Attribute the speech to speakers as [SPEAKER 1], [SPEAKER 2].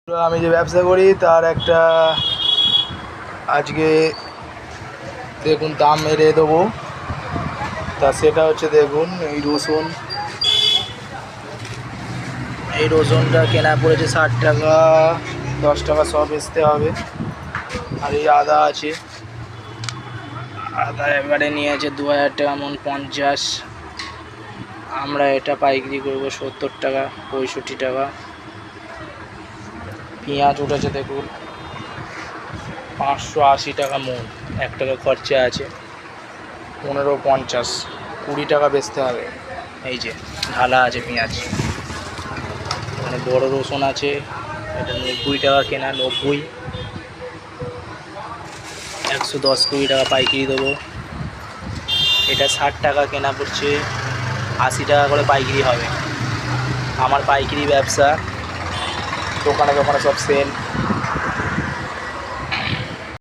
[SPEAKER 1] আমি যে ব্যবসা করি তার একটা আজকে দেখুন দাম মেরে দেবো। তা সেটা হচ্ছে দেখুন এই রসুনটা কেনা পড়েছে 60 টাকা, 10 টাকা সব বেচতে হবে। আর এই আদা আছে, আদা এবারে নিয়েছে 2000 টাকা মন 50। আমরা এটা পাইকারি করবো 70 টাকা 65 টাকা। পেঁয়াজ উঠেছে দেখুন 580 টাকা মন, 1 টাকা খরচা আছে। 15.50, 20 টাকা বেচতে হবে। এই যে ঢালা আছে পেঁয়াজ। মানে বড় রসুন আছে, এটা 90 টাকা কেনা, 90। 110-20 টাকা পাইকারি দেবো। এটা 60 টাকা কেনা পড়ছে, 80 টাকা করে পাইকারি হবে। আমার পাইকারি ব্যবসা, দোকানে দোকানে সব সেল।